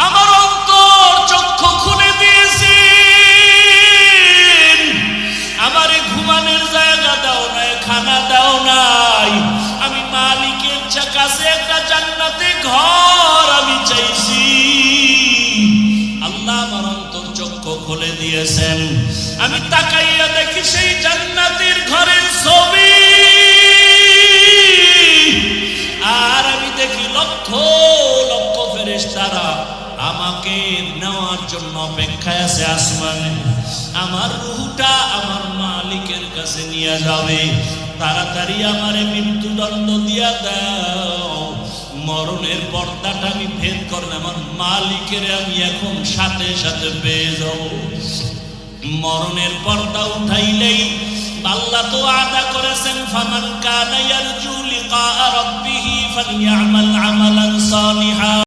আমার অন্তর চক্ষু খুলে দিয়েছেন, আমারে ঘুমানোর জায়গা দাও নাই, খানা দাও নাই, আমি মালিকের কাছে একটা জান্নাতে ঘর আমি চাইছি। আল্লাহ আমার অন্তর চক্ষু খুলে দিয়েছেন, আমি তাকাইয়া দেখি সেই জান্নাতের ঘরের ছবি, আর আমি দেখি লক্ষ লক্ষ ফেরেশতারা আমাকে নেওয়ার জন্য অপেক্ষায় আছে আসমানে। আমার রূহটা আমার মালিকের কাছে নিয়ে যাবে, তাড়াতাড়ি আমারে মৃত্যুদণ্ড দিয়া দাও, মরণের পর্দাটা আমি ভেদ করলে আমার মালিকের আমি এখন সাথে সাথে পেয়ে যাব। মরণের পর্দা উঠাইলেই আল্লাহ তো আদা করেছেন, ফামান কানা ইয়ারজু লিকা রাব্বিহি ফালইআমাল আমালান সালিহা।